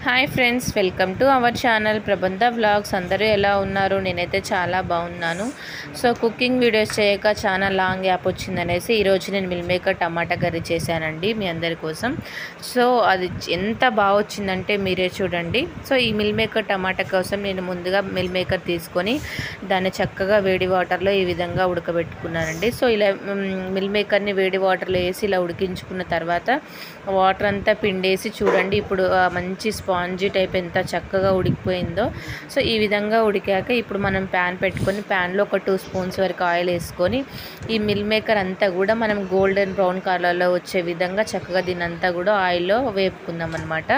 Hi friends, welcome to our channel Prabandha vlogs. అందరూ ఎలా ఉన్నారు? నేనైతే చాలా బాగున్నాను. సో కుకింగ్ వీడియోస్ చేయక చాలా లాంగ్ గ్యాప్ వచ్చిందనేసి ఈరోజు నేను మిల్ మేకర్ టమాటా కర్రీ చేశానండి మీ అందరి కోసం. సో అది ఎంత బాగా వచ్చిందంటే మీరే చూడండి. సో ఈ మిల్ మేకర్ టమాటా కోసం నేను ముందుగా మిల్ మేకర్ తీసుకొని దాన్ని చక్కగా వేడి వాటర్లో ఈ విధంగా ఉడకబెట్టుకున్నానండి. సో ఇలా మిల్ మేకర్ని వేడి వాటర్లో వేసి ఇలా ఉడికించుకున్న తర్వాత వాటర్ అంతా పిండేసి చూడండి. ఇప్పుడు మంచి స్పాంజీ టైప్ ఎంత చక్కగా ఉడికిపోయిందో. సో ఈ విధంగా ఉడికాక ఇప్పుడు మనం ప్యాన్ పెట్టుకొని ప్యాన్లో ఒక 2 స్పూన్స్ వరకు ఆయిల్ వేసుకొని ఈ మిల్ మేకర్ అంతా కూడా మనం గోల్డెన్ బ్రౌన్ కలర్లో వచ్చే విధంగా చక్కగా దీని అంతా కూడా ఆయిల్లో వేపుకుందాం అనమాట.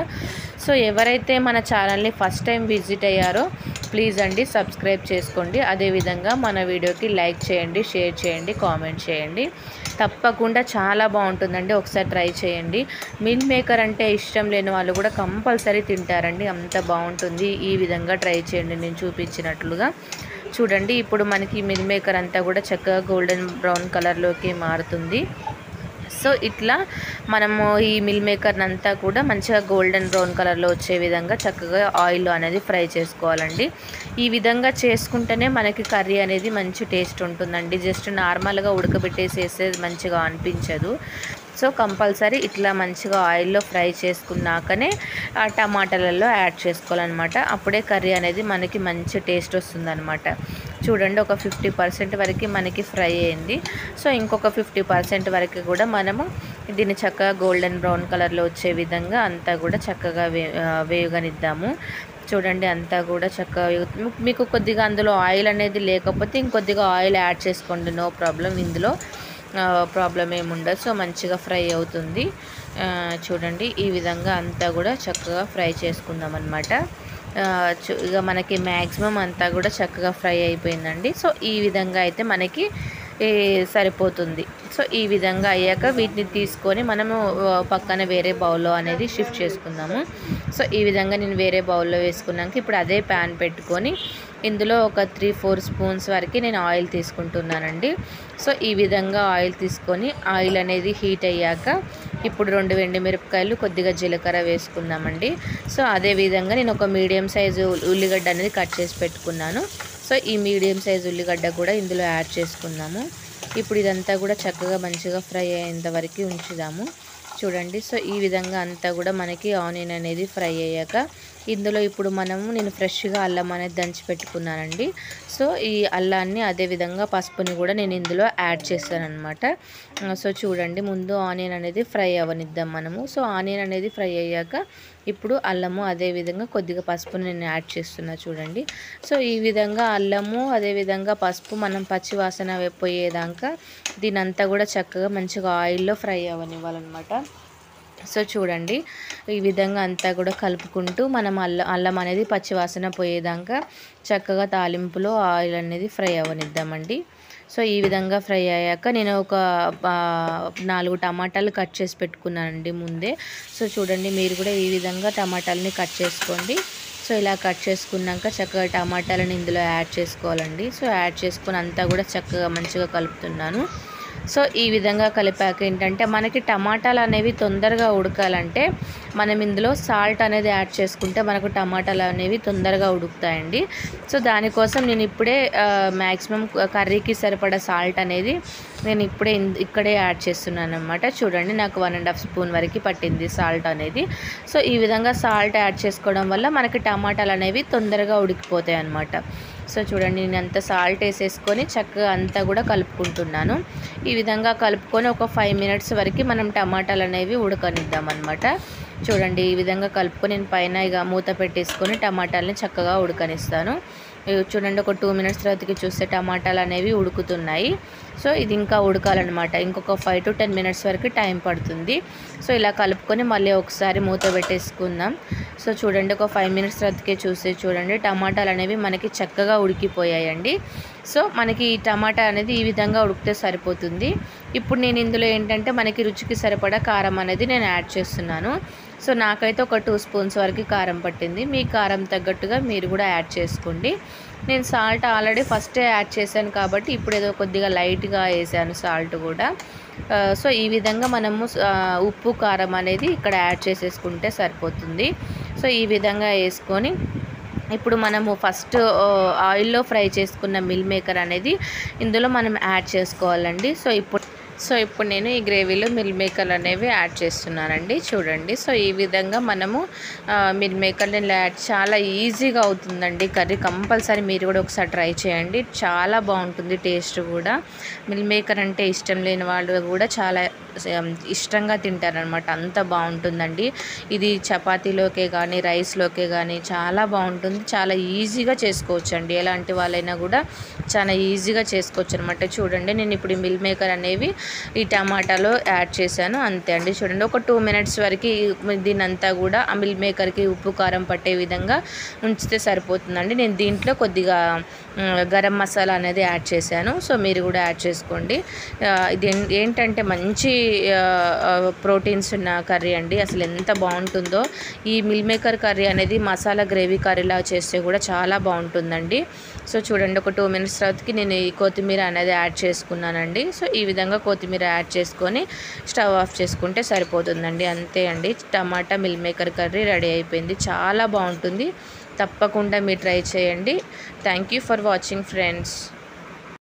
సో ఎవరైతే మన ఛానల్ని ఫస్ట్ టైం విజిట్ అయ్యారో ప్లీజ్ అండి సబ్స్క్రైబ్ చేసుకోండి. అదేవిధంగా మన వీడియోకి లైక్ చేయండి, షేర్ చేయండి, కామెంట్ చేయండి. తప్పకుండా చాలా బాగుంటుందండి, ఒకసారి ట్రై చేయండి. మిల్ మేకర్ అంటే ఇష్టం లేని వాళ్ళు కూడా కంపల్సరీ తింటారండి, అంత బాగుంటుంది. ఈ విధంగా ట్రై చేయండి నేను చూపించినట్లుగా. చూడండి ఇప్పుడు మనకి మిల్ మేకర్ అంతా కూడా చక్కగా గోల్డెన్ బ్రౌన్ కలర్లోకి మారుతుంది. సో ఇట్లా మనము ఈ మిల్ మేకర్ని అంతా కూడా మంచిగా గోల్డెన్ బ్రౌన్ కలర్లో వచ్చే విధంగా చక్కగా ఆయిల్ అనేది ఫ్రై చేసుకోవాలండి. ఈ విధంగా చేసుకుంటేనే మనకి కర్రీ అనేది మంచి టేస్ట్ ఉంటుందండి. జస్ట్ నార్మల్గా ఉడకబెట్టేసేస్తే మంచిగా అనిపించదు. సో కంపల్సరీ ఇట్లా మంచిగా ఆయిల్లో ఫ్రై చేసుకున్నాకనే ఆ టమాటాలలో యాడ్ చేసుకోవాలన్నమాట. అప్పుడే కర్రీ అనేది మనకి మంచి టేస్ట్ వస్తుందన్నమాట. చూడండి ఒక 50% వరకు మనకి ఫ్రై అయింది. సో ఇంకొక 50% వరకు కూడా మనము దీన్ని చక్కగా గోల్డెన్ బ్రౌన్ కలర్లో వచ్చే విధంగా అంతా కూడా చక్కగా వేగనిద్దాము. చూడండి అంతా కూడా చక్కగా మీకు కొద్దిగా అందులో ఆయిల్ అనేది లేకపోతే ఇంకొద్దిగా ఆయిల్ యాడ్ చేసుకోండి, నో ప్రాబ్లం. ఇందులో ప్రాబ్లం ఏముండదు. సో మంచిగా ఫ్రై అవుతుంది. చూడండి ఈ విధంగా అంతా కూడా చక్కగా ఫ్రై చేసుకుందాం అనమాట. ఇక మనకి మ్యాక్సిమం అంతా కూడా చక్కగా ఫ్రై అయిపోయిందండి. సో ఈ విధంగా అయితే మనకి సరిపోతుంది. సో ఈ విధంగా అయ్యాక వీటిని తీసుకొని మనము పక్కన వేరే బౌల్లో అనేది షిఫ్ట్ చేసుకుందాము. సో ఈ విధంగా నేను వేరే బౌల్లో వేసుకున్నాక ఇప్పుడు అదే ప్యాన్ పెట్టుకొని ఇందులో ఒక 3-4 స్పూన్స్ వరకు నేను ఆయిల్ తీసుకుంటున్నానండి. సో ఈ విధంగా ఆయిల్ తీసుకొని ఆయిల్ అనేది హీట్ అయ్యాక ఇప్పుడు 2 ఎండుమిరపకాయలు, కొద్దిగా జీలకర్ర వేసుకుందామండి. సో అదేవిధంగా నేను ఒక మీడియం సైజు ఉల్లిగడ్డ అనేది కట్ చేసి పెట్టుకున్నాను. సో ఈ మీడియం సైజు ఉల్లిగడ్డ కూడా ఇందులో యాడ్ చేసుకుందాము. ఇప్పుడు ఇదంతా కూడా చక్కగా మంచిగా ఫ్రై అయ్యేంత వరకు ఉంచుదాము. చూడండి సో ఈ విధంగా అంతా కూడా మనకి ఆనియన్ అనేది ఫ్రై అయ్యాక ఇందులో ఇప్పుడు నేను ఫ్రెష్గా అల్లం అనేది దంచి పెట్టుకున్నానండి. సో ఈ అల్లాన్ని అదేవిధంగా పసుపుని కూడా నేను ఇందులో యాడ్ చేస్తాను అనమాట. సో చూడండి ముందు ఆనియన్ అనేది ఫ్రై అవ్వనిద్దాం మనము. సో ఆనియన్ అనేది ఫ్రై అయ్యాక ఇప్పుడు అల్లము అదేవిధంగా కొద్దిగా పసుపుని నేను యాడ్ చేస్తున్నా చూడండి. సో ఈ విధంగా అల్లము అదేవిధంగా పసుపు మనం పచ్చి వాసన పోయేదాకా దీని అంతా కూడా చక్కగా మంచిగా ఆయిల్లో ఫ్రై అవ్వనివ్వాలన్నమాట. సో చూడండి ఈ విధంగా అంతా కూడా కలుపుకుంటూ మనం అల్లం అనేది పచ్చివాసన పోయేదాకా చక్కగా తాలింపులో ఆయిల్ అనేది ఫ్రై అవ్వనిద్దామండి. సో ఈ విధంగా ఫ్రై అయ్యాక నేను ఒక 4 టమాటాలు కట్ చేసి పెట్టుకున్నానండి ముందే. సో చూడండి మీరు కూడా ఈ విధంగా టమాటాలని కట్ చేసుకోండి. సో ఇలా కట్ చేసుకున్నాక చక్కగా టమాటాలను ఇందులో యాడ్ చేసుకోవాలండి. సో యాడ్ చేసుకుని అంతా కూడా చక్కగా మంచిగా కలుపుతున్నాను. సో ఈ విధంగా కలిపాక ఏంటంటే మనకి టమాటాలు అనేవి తొందరగా ఉడకాలంటే మనం ఇందులో సాల్ట్ అనేది యాడ్ చేసుకుంటే మనకు టమాటాలు అనేవి తొందరగా ఉడుకుతాయండి. సో దానికోసం నేను ఇప్పుడే మ్యాక్సిమం కర్రీకి సరిపడా సాల్ట్ అనేది నేను ఇక్కడే యాడ్ చేస్తున్నాను అనమాట. చూడండి నాకు 1.5 స్పూన్ వరకు పట్టింది సాల్ట్ అనేది. సో ఈ విధంగా సాల్ట్ యాడ్ చేసుకోవడం వల్ల మనకి టమాటాలు అనేవి తొందరగా ఉడికిపోతాయి అన్నమాట. సో చూడండి నేను అంత సాల్ట్ వేసేసుకొని చక్కగా అంతా కూడా కలుపుకుంటున్నాను. ఈ విధంగా కలుపుకొని ఒక 5 మినిట్స్ వరకు మనం టమాటాలు అనేవి ఉడకనిద్దాం అనమాట. చూడండి ఈ విధంగా కలుపుకొని నేను పైన ఇక మూత పెట్టేసుకొని టమాటాలని చక్కగా ఉడకనిస్తాను. చూడండి ఒక 2 మినిట్స్ తర్వాతకి చూస్తే టమాటాలు అనేవి ఉడుకుతున్నాయి. సో ఇది ఇంకా ఉడకాలన్నమాట. ఇంకొక 5 to 10 మినిట్స్ వరకు టైం పడుతుంది. సో ఇలా కలుపుకొని మళ్ళీ ఒకసారి మూత పెట్టేసుకుందాం. సో చూడండి ఒక 5 మినిట్స్ తర్వాతకి చూస్తే చూడండి టమాటాలు అనేవి మనకి చక్కగా ఉడికిపోయాయండి. సో మనకి ఈ టమాటా అనేది ఈ విధంగా ఉడికితే సరిపోతుంది. ఇప్పుడు నేను ఇందులో ఏంటంటే మనకి రుచికి సరిపడా కారం అనేది నేను యాడ్ చేస్తున్నాను. సో నాకైతే ఒక 2 స్పూన్స్ వరకు కారం పట్టింది. మీ కారం తగ్గట్టుగా మీరు కూడా యాడ్ చేసుకోండి. నేను సాల్ట్ ఆల్రెడీ ఫస్టే యాడ్ చేశాను కాబట్టి ఇప్పుడు ఏదో కొద్దిగా లైట్గా వేసాను సాల్ట్ కూడా. సో ఈ విధంగా మనము ఉప్పు కారం అనేది ఇక్కడ యాడ్ చేసేసుకుంటే సరిపోతుంది. సో ఈ విధంగా వేసుకొని ఇప్పుడు మనము ఫస్ట్ ఆయిల్లో ఫ్రై చేసుకున్న మిల్ మేకర్ అనేది ఇందులో మనం యాడ్ చేసుకోవాలండి. సో ఇప్పుడు నేను ఈ గ్రేవీలో మిల్ మేకర్లు అనేవి యాడ్ చేస్తున్నానండి. చూడండి, సో ఈ విధంగా మనము మిల్ మేకర్ని యాడ్ చాలా ఈజీగా అవుతుందండి కర్రీ. కంపల్సరీ మీరు కూడా ఒకసారి ట్రై చేయండి, చాలా బాగుంటుంది టేస్ట్ కూడా. మిల్ మేకర్ అంటే ఇష్టం లేని వాళ్ళు కూడా చాలా ఇష్టంగా తింటారనమాట, అంత బాగుంటుందండి. ఇది చపాతీలోకే కానీ రైస్లోకే కానీ చాలా బాగుంటుంది. చాలా ఈజీగా చేసుకోవచ్చు అండి, ఎలాంటి వాళ్ళైనా కూడా చాలా ఈజీగా చేసుకోవచ్చు అనమాట. చూడండి, నేను ఇప్పుడు మిల్ మేకర్ అనేవి ఈ టమాటాలో యాడ్ చేశాను, అంతే అండి. చూడండి, ఒక 2 మినిట్స్ వరకు దీనంతా కూడా ఆ మిల్ మేకర్కి ఉప్పు కారం పట్టే విధంగా ఉంచితే సరిపోతుందండి. నేను దీంట్లో కొద్దిగా గరం మసాలా అనేది యాడ్ చేశాను, సో మీరు కూడా యాడ్ చేసుకోండి. ఇది ఏంటంటే మంచి ప్రోటీన్స్ ఉన్న కర్రీ అండి, అసలు ఎంత బాగుంటుందో. ఈ మిల్ మేకర్ కర్రీ అనేది మసాలా గ్రేవీ కర్రీలా చేస్తే కూడా చాలా బాగుంటుందండి. సో చూడండి, ఒక 2 మినిట్స్ తర్వాతకి నేను ఈ కొత్తిమీర అనేది యాడ్ చేసుకున్నానండి. సో ఈ విధంగా కొత్తిమీర యాడ్ చేసుకొని స్టవ్ ఆఫ్ చేసుకుంటే సరిపోతుందండి, అంతే అండి. టమాటా మిల్ మేకర్ కర్రీ రెడీ అయిపోయింది, చాలా బాగుంటుంది. తప్పకుండా మీరు ట్రై చేయండి. Thank you for watching friends.